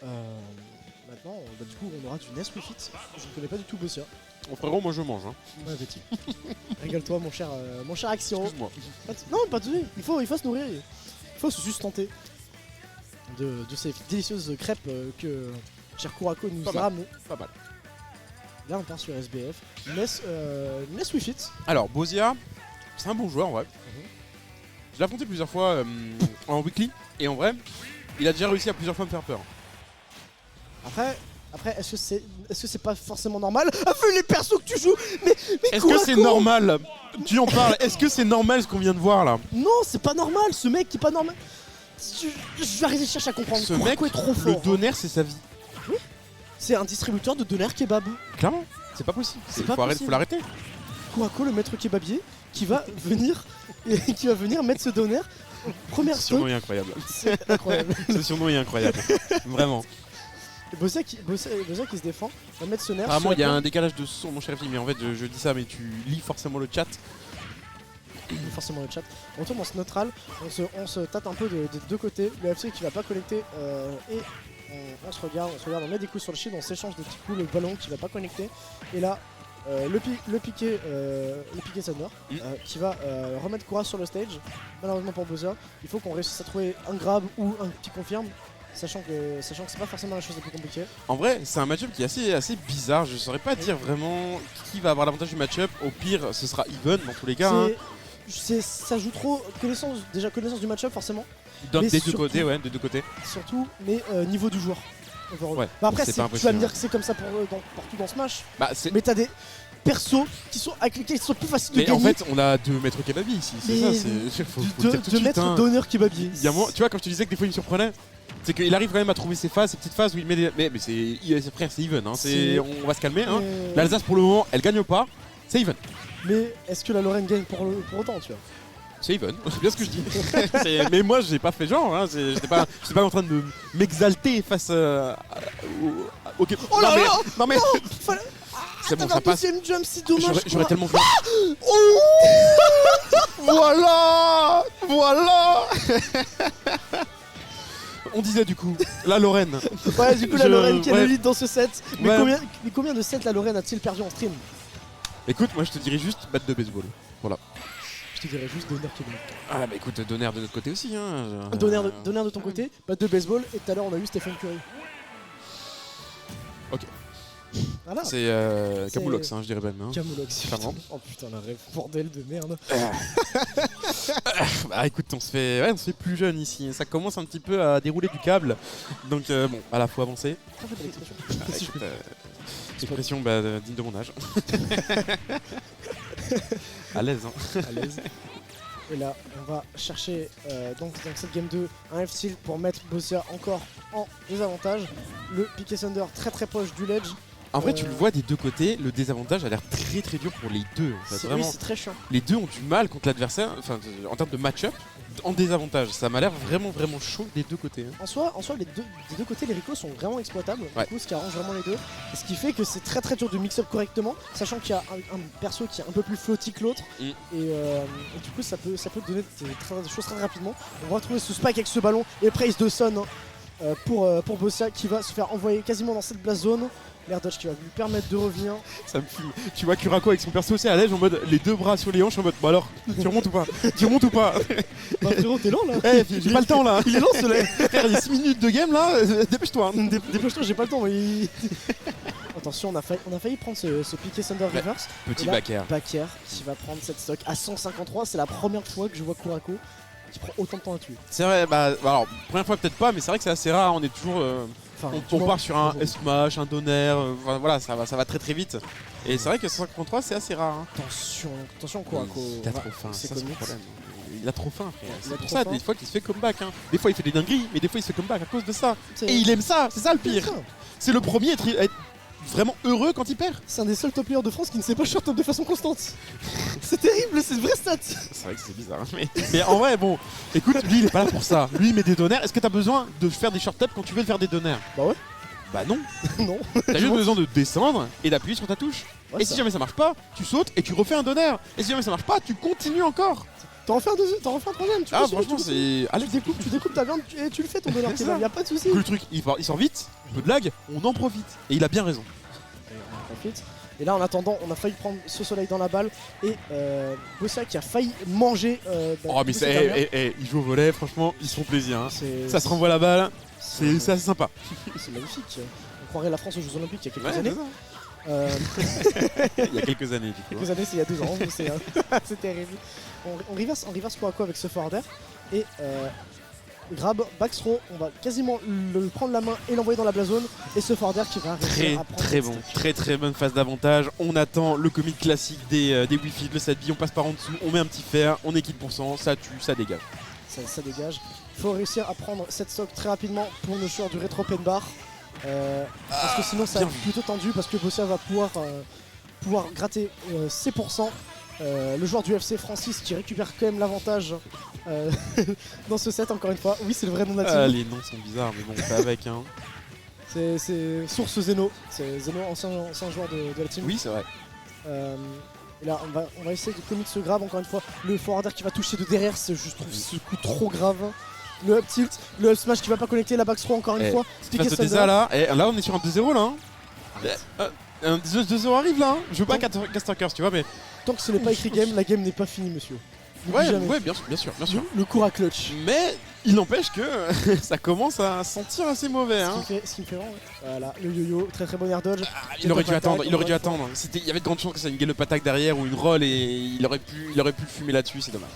Maintenant, du coup, on aura du Nest Wii Fit. Je ne connais pas du tout Bossia. Mon frérot, moi je mange. Hein. Ouais, petit. Régale-toi, mon cher Axion. Excuse-moi. Non, pas de soucis. Il faut se nourrir. Il faut se sustenter de ces délicieuses crêpes que cher Kurako nous a ramenées. Pas mal. Là, on part sur SBF. Nest Wii Fit. Alors, Bozia, c'est un bon joueur en vrai. Je l'ai affronté plusieurs fois en weekly. Et en vrai, il a déjà réussi à plusieurs fois me faire peur. Après, est-ce que c'est pas forcément normal? Vu les persos que tu joues, mais est-ce que c'est normal? Tu en parles. Est-ce que c'est normal ce qu'on vient de voir là? Non, c'est pas normal. Ce mec qui est pas normal. Je vais arrêter de chercher à comprendre. Ce mec est trop fort. Le doner, c'est sa vie. Oui. C'est un distributeur de doner kebab. Clairement, c'est pas possible. Faut l'arrêter. Kurako, le maître kebabier, qui va venir mettre ce doner en première Ce surnom stock. est incroyable. C'est incroyable. Ce surnom est incroyable. Vraiment. Bozia qui se défend, va mettre ce nerf. Apparemment, il y a un décalage de son, mon cher F, mais en fait, je dis ça, mais tu lis forcément le chat. Forcément le chat. On tourne en ce neutral, on se tâte un peu des deux côtés. Le FC qui va pas connecter et on se regarde, on met des coups sur le shield, on s'échange des petits coups, le ballon qui va pas connecter. Et là, le piqué Thunder qui va remettre Kura sur le stage. Malheureusement pour Bozia, il faut qu'on réussisse à trouver un grab ou un petit confirme. Sachant que c'est pas forcément la chose la plus compliquée. En vrai, c'est un match-up qui est assez bizarre. Je saurais pas dire vraiment qui va avoir l'avantage du match-up. Au pire, ce sera even dans tous les cas. Ça joue trop connaissance du match-up forcément. Des deux côtés, ouais, des deux côtés. Surtout, mais niveau du joueur. Ouais, après, tu vas me dire que c'est comme ça partout dans Smash. Mais t'as des persos avec lesquels ils sont plus faciles de gagner. Mais en fait, on a deux maîtres kebabi ici. C'est ça, faut deux maîtres d'honneur kebabi. Tu vois, quand je te disais que des fois il me surprenait, c'est qu'il arrive quand même à trouver ses phases, ses petites phases où il met des. Mais c'est frère, c'est even. Hein. On va se calmer. Hein. L'Alsace pour le moment, elle gagne pas. C'est even. Mais est-ce que la Lorraine gagne pour autant, tu vois? C'est even, c'est bien ce que je dis. Mais moi, j'ai pas fait genre. Hein. J'étais pas en train de m'exalter face au. Oh là là. Non mais. C'est bon, ça passe. Deuxième jump, c'est dommage. J'aurais tellement vu. Voilà. On disait du coup, la Lorraine. Ouais, du coup, la Lorraine qui est le lead dans ce set. Mais combien de sets la Lorraine a-t-il perdu en stream? Écoute, moi je te dirais juste batte de baseball. Voilà. Je te dirais juste Donner qui est bon. Ah bah écoute, Donner de notre côté aussi. Hein. Donner de ton côté, batte de baseball. Et tout à l'heure, on a eu Stephen Curry. Ok. Voilà. C'est Camoulox, hein, je dirais même. Hein. Camoulox, oh putain, la rêve, bordel de merde. Bah écoute, on se fait plus jeune ici. Ça commence un petit peu à dérouler du câble. Donc bon, à la fois avancer. Expression digne de mon âge. À l'aise. Hein. À l'aise. Et là, on va chercher donc dans cette game 2 un F-Seal pour mettre Bozia encore en désavantage. Le Piqué Thunder très proche du ledge. En vrai, tu le vois des deux côtés, le désavantage a l'air très dur pour les deux. En fait. Oui, c'est très chiant. Les deux ont du mal contre l'adversaire, enfin en termes de match-up, en désavantage. Ça m'a l'air vraiment chaud des deux côtés. Hein. En soi des deux côtés, les recos sont vraiment exploitables. Ouais. Du coup, ce qui arrange vraiment les deux. Et ce qui fait que c'est très dur de mix-up correctement, sachant qu'il y a un perso qui est un peu plus floaty que l'autre. Et du coup, ça peut donner des choses très rapidement. On va retrouver ce spike avec ce ballon et praise de Son pour Bozia qui va se faire envoyer quasiment dans cette blast zone. L'air dodge qui va lui permettre de revenir. Ça me fume. Tu vois Kurako avec son perso aussi à l'aise en mode les deux bras sur les hanches en mode bah alors tu remontes ou pas? Bah frérot t'es lent là. J'ai pas le temps là. Il est lent ce lait. Il y a 6 minutes de game là, dépêche-toi. Dépêche-toi, j'ai pas le temps. Attention, on a failli prendre ce piqué Thunder Reverse. Petit backer qui va prendre cette stock à 153. C'est la première fois que je vois Kurako qui prend autant de temps à tuer. C'est vrai, alors première fois peut-être pas, mais c'est vrai que c'est assez rare. On est toujours on part sur un S-Smash, un Donner, voilà, ça va très vite. Et c'est vrai que 153 c'est assez rare. Hein. Attention Kurako. Il a trop faim, c'est le problème. Il a trop faim, frère. C'est pour pour ça, des fois qu'il se fait comeback. Hein. Des fois il fait des dingueries, mais des fois il se fait comeback à cause de ça. Et il aime ça, c'est ça le pire. C'est le premier à être vraiment heureux quand il perd. C'est un des seuls top players de France qui ne sait pas short top de façon constante. C'est terrible, c'est une vraie stat. C'est vrai que c'est bizarre, mais en vrai, bon, écoute, lui il est pas là pour ça. Lui il met des donners. Est-ce que t'as besoin de faire des short top quand tu veux faire des donners? Bah ouais. Bah non. Non. T'as juste besoin de descendre et d'appuyer sur ta touche. Et si jamais ça marche pas, tu sautes et tu refais un donner. Et si jamais ça marche pas, tu continues encore. T'en refais un troisième. Ah, franchement, c'est. Allez, Tu découpes ta viande et tu le fais ton donneur kebab, y'a pas de soucis. Le truc, il sort vite, un peu de lag, on en profite. Et il a bien raison. On en profite. Et là, en attendant, on a failli prendre ce soleil dans la balle. Et Bossa qui a failli manger. Oh, mais ils jouent au volet, franchement, ils se font plaisir. Hein. Ça se renvoie la balle, c'est assez sympa. C'est magnifique. On croirait la France aux Jeux Olympiques il y a quelques années. Il y a quelques années, du coup. Quelques années, c'est il y a 2 ans. C'est terrible. On reverse Kurako avec ce forward et grab, backthrow, on va quasiment le prendre la main et l'envoyer dans la blast zone. Et ce forward qui va réussir à prendre très bon, très bonne phase d'avantage. On attend le commit classique des Wi-Fi, le 7B, on passe par en dessous, on met un petit fer, on est kill %, ça tue, ça dégage. Ça dégage. Il faut réussir à prendre cette stock très rapidement pour nos joueurs du rétro pen bar. Parce que sinon ça va être plutôt tendu parce que Bossa va pouvoir gratter ses %. Le joueur du FC Francis qui récupère quand même l'avantage dans ce set encore une fois. Oui, c'est le vrai nom de la team. Les noms sont bizarres mais bon, on fait avec hein. C'est Source Zeno. C'est Zeno, ancien joueur de la team. Oui, c'est vrai. Et là, on va essayer de commit ce grab encore une fois. Le forwarder qui va toucher de derrière, je trouve ce coup trop grave. Le up tilt, le up smash qui va pas connecter, la back throw encore une fois. Face de Deza là, et là on est sur un 2-0 là. Un 2-0 arrive là. Je veux pas Caster Curse, tu vois, mais. Tant que ce n'est pas écrit game, la game n'est pas finie, monsieur. Ouais, bien sûr. Le cours à clutch. Mais il n'empêche que ça commence à sentir assez mauvais. Ce qui me fait vraiment. Voilà, le yo-yo, très bon air dodge. Il aurait dû attendre. Il y avait de grandes chances que ça ait une gallop attaque derrière ou une roll et il aurait pu le fumer là-dessus, c'est dommage.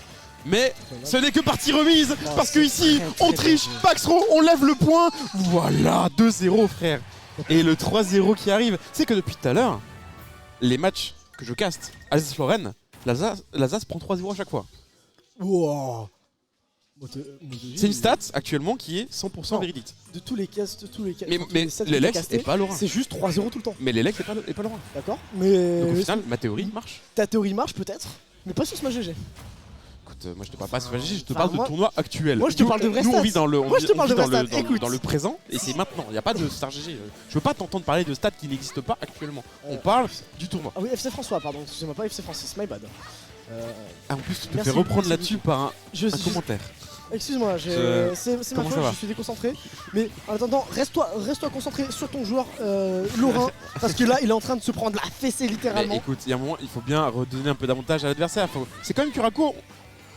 Mais ce n'est que partie remise parce que ici on triche, backthrow, on lève le point. Voilà, 2-0 frère. Et le 3-0 qui arrive, c'est que depuis tout à l'heure, les matchs que je caste, Alsace-Lorraine, l'Alsace prend 3-0 à chaque fois. Wow. C'est une stat actuellement qui est 100% véridique. De tous les castes, mais l'Elex est pas Lorrain. C'est juste 3-0 tout le temps. Mais l'Elex est pas Lorrain. D'accord. Mais donc au final, ma théorie marche. Ta théorie marche peut-être, mais pas sur Smash GG. Écoute, moi je te parle pas de Smash GG, je te parle de tournoi actuel. Moi je te parle de vrai stats. Nous on vit dans dans le présent et c'est maintenant. Il n'y a pas de Star GG. Je veux pas t'entendre parler de stats qui n'existent pas actuellement. On parle du tournoi. Ah oui, FC François, pardon. Excusez-moi, pas FC Francis, my bad. En plus, tu te fais reprendre là-dessus par un commentaire. Excuse-moi, c'est ma faute, je suis déconcentré. Mais en attendant, reste-toi concentré sur ton joueur Lorrain. Parce que là, il est en train de se prendre la fessée littéralement. Mais écoute, il y a un moment, il faut bien redonner un peu d'avantage à l'adversaire. C'est quand même Kurako.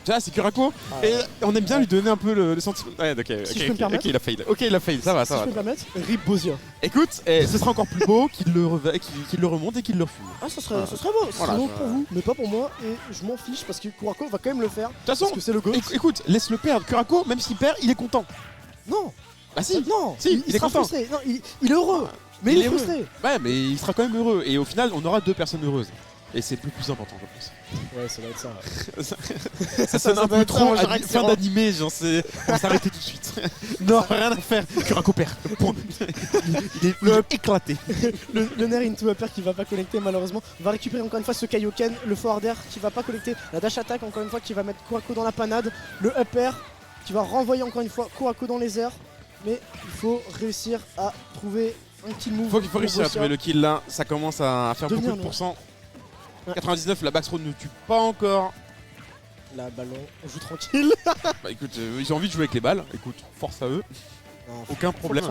Tu vois, c'est Kurako. Et on aime bien lui donner un peu le sentiment. Ouais, ok, il a fail. Ok, il a fail, ça va. Si je peux me permettre, Rip Bozia. Écoute, ce sera encore plus beau qu'il le remonte et qu'il le refume. Ah, ce serait beau. Ce serait beau pour vous, mais pas pour moi. Et je m'en fiche parce que Kurako va quand même le faire. De toute façon, parce que c'est le GOAT. Écoute, laisse-le perdre. Kurako, même s'il perd, il est content. Non. Bah si. Non. Si, il est content. Frustré. Non, il est heureux. Mais il est frustré. Ouais, mais il sera quand même heureux. Et au final, on aura 2 personnes heureuses. Et c'est le plus important, je pense. Ouais, ça va être ça. Ça sonne un peu trop fin d'animé, genre c'est. On va s'arrêter tout de suite. Non, rien à faire. Kurako perd. Il est éclaté. Le Nair into upper qui va pas connecter malheureusement. Va récupérer encore une fois ce Kaioken. Le forwarder qui va pas connecter. La dash attack encore une fois qui va mettre Kurako dans la panade. Le upper qui va renvoyer encore une fois Kurako dans les airs. Mais il faut réussir à trouver un kill move. Il faut réussir à trouver le kill là. Ça commence à faire beaucoup de pourcents. 99, la backthrow ne tue pas encore. La ballon, on joue tranquille. Bah écoute, ils ont envie de jouer avec les balles. Écoute, force à eux. Non, aucun problème.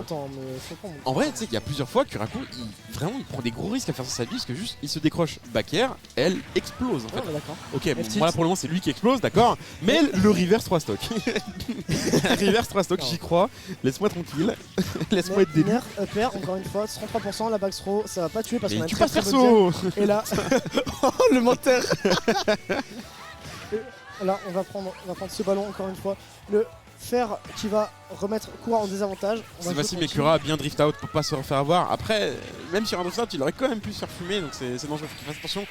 En vrai, tu sais qu'il y a plusieurs fois, Kurako, il prend des gros risques à faire ça sa vie parce que juste il se décroche back air, elle explose en fait. Ok, bon, voilà pour le moment c'est lui qui explose, d'accord. Mais le reverse 3 stock. Reverse 3 stock, j'y crois. Laisse-moi tranquille. Laisse-moi être débile. Upper, encore une fois, 33%, la back throw, ça va pas tuer parce qu'on a tu passes perso. Et là, oh, le menteur. Là, on va prendre ce ballon encore une fois. Le fer qui va remettre Kura en désavantage. C'est facile, mais Kura a bien drift out pour pas se refaire avoir. Après, même sur un drift out, il aurait quand même pu se faire fumer, donc c'est dangereux, faut qu'il fasse attention.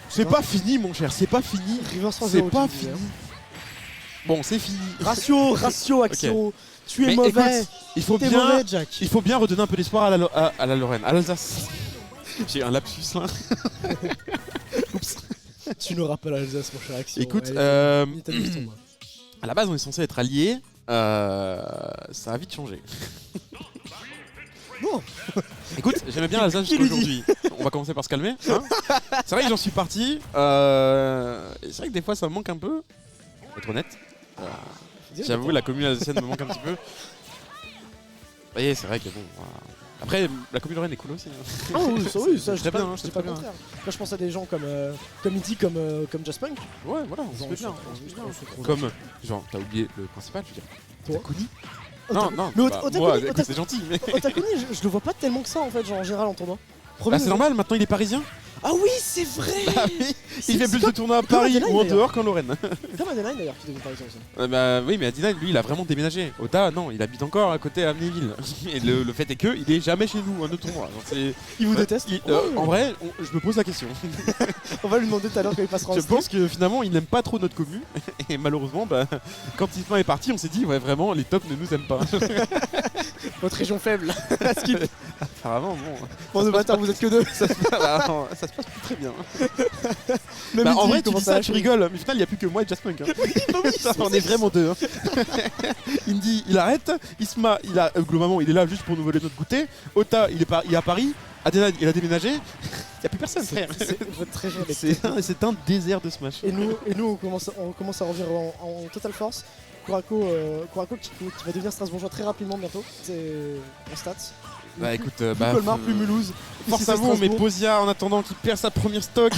C'est pas fini, mon cher, c'est pas fini. C'est pas fini. Bon, c'est fini. Ratio, Axio. Okay. Tu es mauvais. Écoute, il faut bien redonner un peu d'espoir à la Lorraine, à l'Alsace. J'ai un lapsus là. Oups. Tu n'auras pas l'Alsace, mon cher Axio. Écoute, à la base, on est censé être alliés. Ça a vite changé. Bon. Écoute, j'aimais bien l'Alsace jusqu'à aujourd'hui. on va commencer par se calmer. Hein. C'est vrai que j'en suis parti. Et c'est vrai que des fois ça me manque un peu. Pour être honnête. J'avoue, la commune alsacienne me manque un petit peu. Et c'est vrai que bon. Voilà. Après, la commune lorraine est cool aussi. Ah oui, ça je dis pas, bien, je dis pas le contraire. Moi je pense à des gens comme Iti, comme Jaspunk. Ouais, voilà, on se fait bien. Comme, genre, t'as oublié le principal, je veux dire. Toi Otakuni. Non, Non, mais moi, c'est gentil. Mais... Otakuni, je le vois pas tellement que ça en fait, genre en général en tournoi. Bah, c'est normal, maintenant il est parisien. Ah oui, c'est vrai. Bah oui, il fait plus de tournois à Paris ou en dehors qu'en Lorraine. Comme Adeline d'ailleurs qui devient parisien aussi. Bah oui, mais Adeline, lui, il a vraiment déménagé. Ota, non, il habite encore à côté à Amnéville. Et le fait est que il est jamais chez nous, un autre tournoi. Il vous déteste En vrai, je me pose la question. On va lui demander tout à l'heure quand il passera en Je stream. pense que finalement, il n'aime pas trop notre commu. Et malheureusement, bah, quand Tisman est parti, on s'est dit, ouais, vraiment, les tops ne nous aiment pas. Votre région faible. Apparemment, bon. Bon, de bâtard, vous êtes que deux. Ça se passe plus très bien. Même Bah, en Iti, vrai, tu comment dis ça, va, tu rigoles. Mais au final, il n'y a plus que moi et Jaspunk. Hein. Oui, On est vraiment deux. Hein. Indy, il arrête. Isma, globalement, il est là juste pour nous voler notre goûter. Ota, il est à Paris. Adeline, il a déménagé. Il n'y a plus personne, frère. C'est votre région. C'est un désert de Smash. Et nous on commence à revenir en totale force. Kurako qui va devenir Strasbourgeois très rapidement bientôt. C'est en stats. Bah écoute, Plus Colmar, plus Mulhouse. Force Ici, à c'est vous, mais Strasbourg. Posia en attendant qu'il perd sa première stock.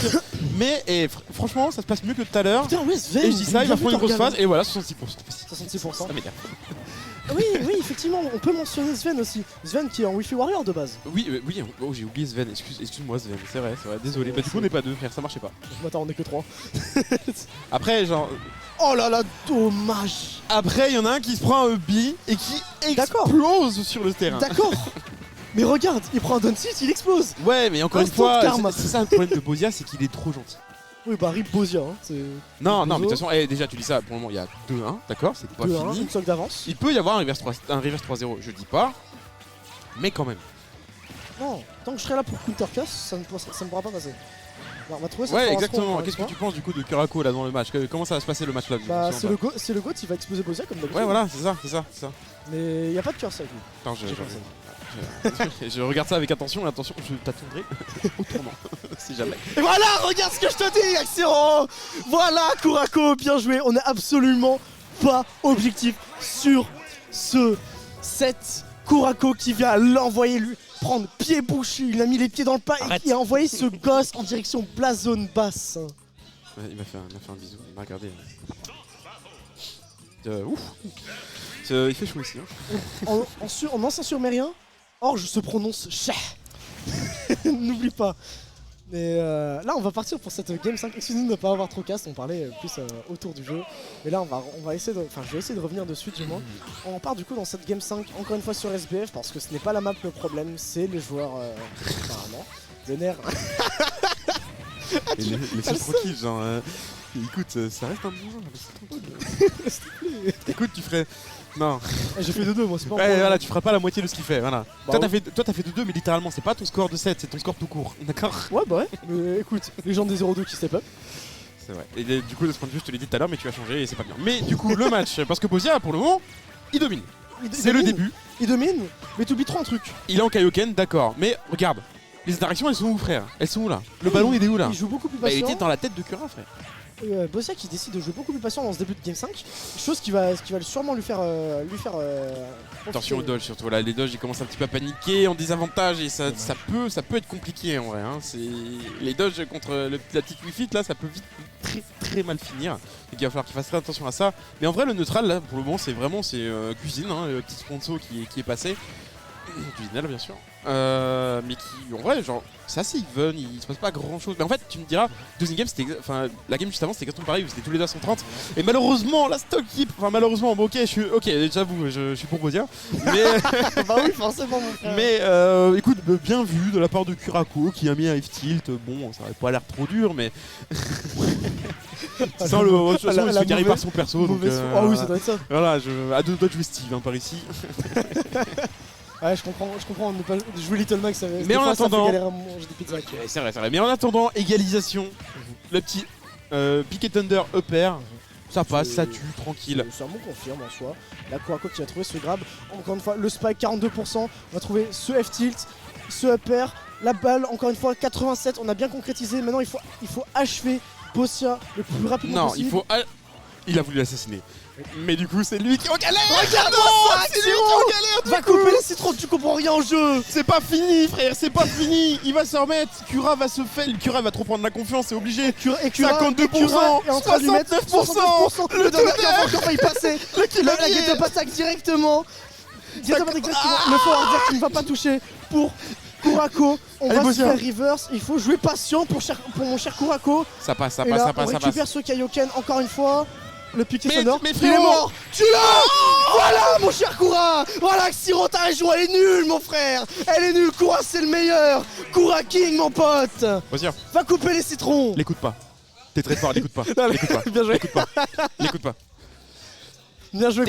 Mais franchement, ça se passe mieux que tout à l'heure. Putain, ouais, Sven. Et je dis ça, il va prendre une grosse phase. phase. Et voilà, 66%. 66%. Ça m'énerve. Oui, effectivement, on peut mentionner Sven aussi. Sven qui est en Wi-Fi Warrior de base. Oui, oh, j'ai oublié Sven. Excuse-moi Sven, c'est vrai, désolé. Bah du coup, on n'est pas deux, frère, ça marchait pas. Attends, on est que 3. Après, genre. Oh là là, dommage. Après, il y en a un qui se prend un B et qui explose sur le terrain. D'accord. Mais regarde, il prend un down sit, il explose. Ouais, mais encore une Instant fois, karma. c'est ça le problème de Bosia, c'est qu'il est trop gentil. Oui, bah rip Bosia. Hein. Non, mais de toute façon, déjà, tu dis ça, pour le moment, il y a 2-1, d'accord, c'est pas 2-1, fini. une seule d'avance. Il peut y avoir un reverse 3-0, je dis pas, mais quand même. Non, tant que je serai là pour countercuss, ça ne pourra pas passer. Alors, on va trouver Ouais, exactement. Qu'est-ce que tu penses du coup de Kurako là dans le match? Comment ça va se passer le match là? Bah, c'est le GOAT, il va exploser Bosia comme d'habitude. Ouais, voilà, c'est ça. Mais il n'y a pas de curse avec lui. Attends, je regarde ça avec attention, je t'attendrai au tournant, si jamais. Et voilà, regarde ce que je te dis, Axero. Voilà, Kurako, bien joué. On n'est absolument pas objectif sur ce set. Kurako qui vient l'envoyer, lui prendre pied bouché, il a mis les pieds dans le plat et qui a envoyé ce gosse en direction Blast Zone basse. Ouais, il m'a fait un bisou, il m'a regardé. Ouf. Il fait chaud ici. Hein. En ancien surmérien, Orge se prononce chat. N'oublie pas. Mais là, on va partir pour cette Game 5. Excusez-nous de ne pas avoir trop cast, on parlait plus autour du jeu. Mais là, on va essayer de. Enfin, je vais essayer de revenir dessus du moins. On part du coup dans cette Game 5, encore une fois sur SBF, parce que ce n'est pas la map le problème, c'est les joueurs. Apparemment. Zener. Laisse-le tranquille, genre. Écoute, ça reste un bon jeu. Écoute, tu ferais. Non. J'ai fait 2-2, moi, c'est pas Ouais, voilà, tu feras pas la moitié de ce qu'il fait, voilà. Bah, toi, t'as fait 2-2, mais littéralement, c'est pas ton score de 7, c'est ton score tout court, d'accord? Ouais, bah ouais. Mais écoute, les gens des 0-2 qui step up. C'est vrai. Et du coup, de ce point de vue, je te l'ai dit tout à l'heure, mais tu as changé et c'est pas bien. Mais du coup, le match, parce que Bosia, pour le moment, il domine. C'est le début. Il domine, mais t'oublies trop un truc. Il est en Kaioken, d'accord. Mais regarde, les interactions, elles sont où, frère? Elles sont où là? Le ballon, il est où là? Il joue beaucoup plus Bah, il patient. était dans la tête de Kura, frère. Bosia qui décide de jouer beaucoup plus patient dans ce début de Game 5, chose qui va sûrement lui faire Attention aux profiter. dodges surtout, là les dodges ils commencent un petit peu à paniquer en désavantage et ça peut être compliqué en vrai. Hein. Les dodges contre la petite Wi-Fi là ça peut vite très mal finir. Donc il va falloir qu'il fasse très attention à ça. Mais en vrai le neutral là pour le moment c'est vraiment Cuisine, hein, le petit sponsor qui est passé. Cuisinelle bien sûr. Mais qui en vrai genre c'est assez even, il se passe pas grand chose. Mais en fait tu me diras, deuxième game c'était. Enfin la game juste avant c'était exactement pareil, c'était tous les deux à 130. Et malheureusement la stock keep, enfin malheureusement bon, ok j'avoue je suis pour Bosia. Mais Bah oui forcément mon frère. mais écoute bien vu de la part de Kurako qui a mis un F tilt, bon ça aurait pas l'air trop dur mais. Sans le de toute façon, il se fait carrer par son perso. Donc, ah oui ça doit être ça. Voilà, à deux doigts de jouer Steve hein, par ici. Ouais je comprends ne pas jouer Little Max. Mais en attendant, ça fait galérer à manger des pizzas. Okay, c'est vrai. Mais en attendant, égalisation, le petit Picket Thunder upper, ça passe, ça tue, tranquille. Ça me confirme en soi. La Kurako qui a trouvé ce grab. Encore une fois, le spike 42%. On va trouver ce F-tilt, ce upper. La balle, encore une fois, 87, on a bien concrétisé. Maintenant, il faut achever Bossia le plus rapidement Non, possible. il a voulu l'assassiner. Mais du coup, c'est lui qui est en galère. Regarde-moi ça, c'est lui qui est en galère. Va couper les citrons, tu comprends rien au jeu. C'est pas fini, frère, c'est pas fini. Il va se remettre. Cura va se faire. Cura va trop prendre la confiance, c'est obligé. 52%, est en train de lui mettre 69%. Le dernier qui a encore failli passer. La cavalier. Ghetto attaque directement. Le forward qui ne va pas toucher pour Kurako. On va se faire reverse. Il faut jouer patient pour mon cher Kurako. Ça passe, ça Et passe, là, ça passe, on ça récupère passe. ce Kaioken encore une fois. Le piqué sonore. Mais il est mort. Tu l'as. Voilà mon cher Kura. Voilà Xiro, ta région elle est nulle mon frère. Elle est nulle. Kura c'est le meilleur. Kura King mon pote. Vas-y, Va couper les citrons. l'écoute pas. T'es très fort, l'écoute pas. Non, L'écoute pas. Bien joué. L'écoute pas. L'écoute pas. Bien joué.